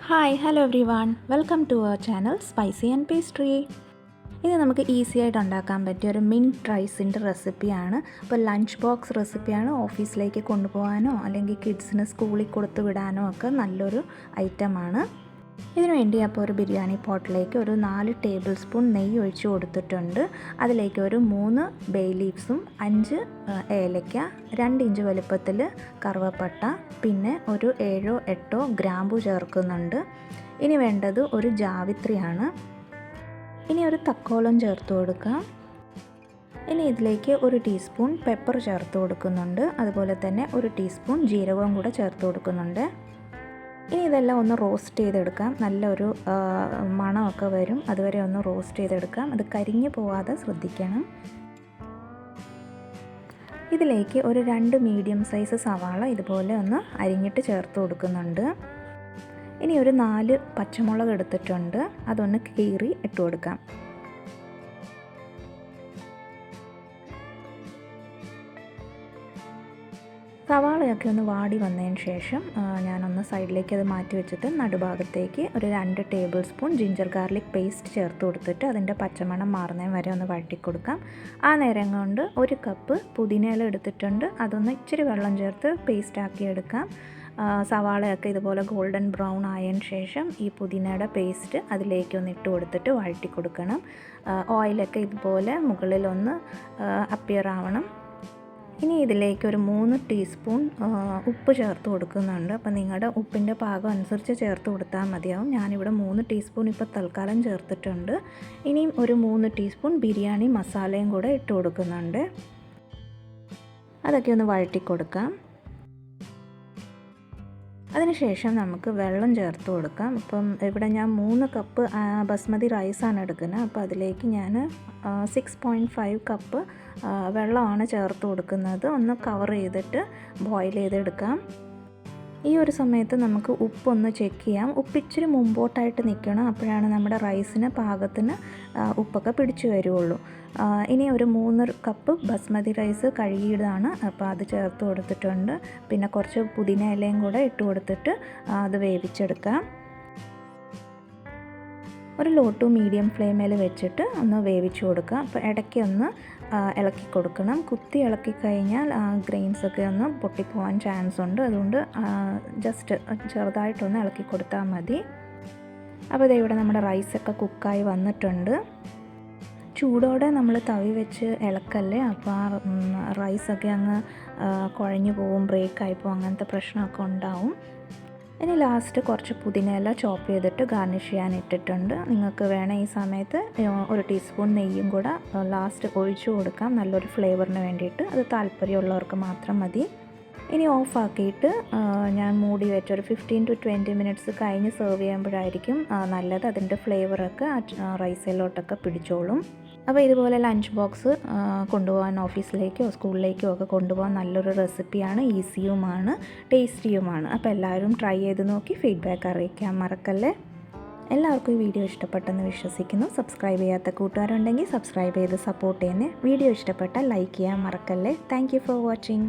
Hi hello everyone welcome to our channel spicy and pastry. ഇത് നമുക്ക് easy ആയിട്ട് ഉണ്ടാക്കാൻ പറ്റിയ ഒരു മിൻറ്റ് റൈസിൻ്റെ റെസിപ്പിയാണ്. അപ്പോൾ ലഞ്ച് ബോക്സ് റെസിപ്പിയാണ്. ഓഫീസിലേക്ക് കൊണ്ടുപോകാനോ അല്ലെങ്കിൽ കിഡ്സിന് സ്കൂളിൽ കൊടുത്തു വിടാനോ ഒക്കെ നല്ലൊരു ഐറ്റമാണ്. ഇതിനു വേണ്ടി അപ്പോൾ ഒരു ബിരിയാണി പോട്ടിലേക്ക് ഒരു 4 ടേബിൾ സ്പൂൺ നെയ്യ് ഒഴിച്ച് കൊടുത്തിട്ടുണ്ട്. അതിലേക്ക് ഒരു 3 ബേ ലീവ്സും 5 ഏലയ്ക്ക, 2 ഇഞ്ച് വലുപ്പത്തിൽ കറുവപ്പട്ട, പിന്നെ ഒരു 7-8 ഗ്രാമ്പു ചേർക്കുന്നുണ്ട്. ഇനി വേണ്ടത് ഒരു ജാവിത്രിയാണ്. ഇനി ഒരു തക്കോലം ചേർത്ത് കൊടുക്കാം. ഇനി ഇതിലേക്ക് ഒരു ടീസ്പൂൺ പെപ്പർ ചേർത്ത് കൊടുക്കുന്നുണ്ട്. അതുപോലെ തന്നെ ഒരു ടീസ്പൂൺ ജീരകവും കൂടെ ചേർത്ത് കൊടുക്കുന്നുണ്ട്. ഇനി ഇതെല്ലാം ഒന്ന് റോസ്റ്റ് ചെയ്തെടുക്കാം. നല്ലൊരു മണമൊക്കെ വരും, അതുവരെ ഒന്ന് റോസ്റ്റ് ചെയ്തെടുക്കാം. അത് കരിഞ്ഞു പോവാതെ ശ്രദ്ധിക്കണം. ഇതിലേക്ക് ഒരു 2 മീഡിയം സൈസ് സവാള ഇതുപോലെ ഒന്ന് അരിഞ്ഞിട്ട് ചേർത്ത് കൊടുക്കുന്നുണ്ട്. ഇനി ഒരു 4 പച്ചമുളക് എടുത്തിട്ടുണ്ട്, അതൊന്ന് കീറി ഇട്ട് കൊടുക്കാം. സവാളയൊക്കെ ഒന്ന് വാടി വന്നതിന് ശേഷം ഞാനൊന്ന് സൈഡിലേക്ക് അത് മാറ്റി വെച്ചിട്ട് നടുഭാഗത്തേക്ക് ഒരു 2 table spoon ginger garlic paste ചേർത്ത് കൊടുത്തിട്ട് അതിൻ്റെ പച്ചമണം മാറുന്നതിന് വരെ ഒന്ന് വഴറ്റി കൊടുക്കാം. ആ നേരം കൊണ്ട് 1 കപ്പ് പുതിനയില എടുത്തിട്ടുണ്ട്, അതൊന്ന് ഇച്ചിരി വെള്ളം ചേർത്ത് പേസ്റ്റാക്കി എടുക്കാം. സവാളയൊക്കെ ഇതുപോലെ ഗോൾഡൻ ബ്രൗൺ ആയതിന് ശേഷം ഈ പുതിനയുടെ പേസ്റ്റ് അതിലേക്കൊന്ന് ഇട്ട് കൊടുത്തിട്ട് വഴറ്റി കൊടുക്കണം. ഓയിലൊക്കെ ഇതുപോലെ മുകളിലൊന്ന് അപ്പിയർ ആവണം. ഇനി ഇതിലേക്ക് ഒരു 3 ടീസ്പൂൺ ഉപ്പ് ചേർത്ത് കൊടുക്കുന്നുണ്ട്. അപ്പോൾ നിങ്ങളുടെ ഉപ്പിൻ്റെ പാകം അനുസരിച്ച് ചേർത്ത് കൊടുത്താൽ മതിയാവും. ഞാനിവിടെ 3 ടീസ്പൂൺ ഇപ്പോൾ തൽക്കാലം ചേർത്തിട്ടുണ്ട്. ഇനിയും ഒരു 3 ടീസ്പൂൺ ബിരിയാണി മസാലയും കൂടെ ഇട്ട് കൊടുക്കുന്നുണ്ട്. അതൊക്കെ ഒന്ന് വഴറ്റി കൊടുക്കാം. അതിനുശേഷം നമുക്ക് വെള്ളം ചേർത്ത് കൊടുക്കാം. ഇപ്പം ഇവിടെ ഞാൻ 3 കപ്പ് ബസ്മതി റൈസാണ് എടുക്കുന്നത്. അപ്പോൾ അതിലേക്ക് ഞാൻ 6.5 കപ്പ് വെള്ളമാണ് ചേർത്ത് കൊടുക്കുന്നത്. ഒന്ന് കവർ ചെയ്തിട്ട് ബോയിൽ ചെയ്തെടുക്കാം. ഈ ഒരു സമയത്ത് നമുക്ക് ഉപ്പൊന്ന് ചെക്ക് ചെയ്യാം. ഉപ്പ് ഇച്ചിരി മുമ്പോട്ടായിട്ട് നിൽക്കണം, അപ്പോഴാണ് നമ്മുടെ റൈസിന് പാകത്തിന് ഉപ്പൊക്കെ പിടിച്ചു വരുള്ളൂ. ഇനി ഒരു 3 കപ്പ് ബസ്മതി റൈസ് കഴുകിയതാണ്, അപ്പോൾ അത് ചേർത്ത് കൊടുത്തിട്ടുണ്ട്. പിന്നെ കുറച്ച് പുതിന ഇലയും കൂടെ ഇട്ട് കൊടുത്തിട്ട് അത് വേവിച്ചെടുക്കാം. ഒരു ലോ ടു മീഡിയം ഫ്ലെയിമിൽ വെച്ചിട്ട് ഒന്ന് വേവിച്ച് കൊടുക്കുക. അപ്പോൾ ഇടയ്ക്ക് ഒന്ന് ഇളക്കി കൊടുക്കണം. കുത്തി ഇളക്കി കഴിഞ്ഞാൽ ഗ്രെയിൻസൊക്കെ ഒന്ന് പൊട്ടിപ്പോവാൻ ചാൻസ് ഉണ്ട്. അതുകൊണ്ട് ജസ്റ്റ് ചെറുതായിട്ടൊന്ന് ഇളക്കി കൊടുത്താൽ മതി. അപ്പോൾ ഇവിടെ നമ്മുടെ റൈസൊക്കെ കുക്കായി വന്നിട്ടുണ്ട്. ചൂടോടെ നമ്മൾ തവി വെച്ച് ഇളക്കല്ലേ, അപ്പോൾ ആ റൈസൊക്കെ അങ്ങ് കുഴഞ്ഞു പോവും, ബ്രേക്കായി പോവും, അങ്ങനത്തെ പ്രശ്നമൊക്കെ ഉണ്ടാവും. ഇനി ലാസ്റ്റ് കുറച്ച് പുതിനയില ചോപ്പ് ചെയ്തിട്ട് ഗാർണിഷ് ചെയ്യാൻ ഇട്ടിട്ടുണ്ട്. നിങ്ങൾക്ക് വേണേൽ ഈ സമയത്ത് ഒരു ടീസ്പൂൺ നെയ്യും കൂടെ ലാസ്റ്റ് ഒഴിച്ചു കൊടുക്കാം, നല്ലൊരു ഫ്ലേവറിന് വേണ്ടിയിട്ട്. അത് താല്പര്യമുള്ളവർക്ക് മാത്രം മതി. ഇനി ഓഫാക്കിയിട്ട് ഞാൻ മൂടി വെച്ച് ഒരു 15 to 20 മിനിറ്റ്സ് കഴിഞ്ഞ് സെർവ് ചെയ്യുമ്പോഴായിരിക്കും നല്ലത്. അതിൻ്റെ ഫ്ലേവറൊക്കെ റൈസിലോട്ടൊക്കെ പിടിച്ചോളും. അപ്പോൾ ഇതുപോലെ ലഞ്ച് ബോക്സ് കൊണ്ടുപോകാൻ ഓഫീസിലേക്കോ സ്കൂളിലേക്കോ ഒക്കെ കൊണ്ടുപോകാൻ നല്ലൊരു റെസിപ്പിയാണ്. ഈസിയുമാണ്, ടേസ്റ്റിയുമാണ്. അപ്പോൾ എല്ലാവരും ട്രൈ ചെയ്ത് നോക്കി ഫീഡ്ബാക്ക് അറിയിക്കാൻ മറക്കല്ലേ. എല്ലാവർക്കും ഈ വീഡിയോ ഇഷ്ടപ്പെട്ടെന്ന് വിശ്വസിക്കുന്നു. സബ്സ്ക്രൈബ് ചെയ്യാത്ത കൂട്ടുകാരുണ്ടെങ്കിൽ സബ്സ്ക്രൈബ് ചെയ്ത് സപ്പോർട്ട് ചെയ്യുന്നേ. വീഡിയോ ഇഷ്ടപ്പെട്ടാൽ ലൈക്ക് ചെയ്യാൻ മറക്കല്ലേ. Thank you for watching.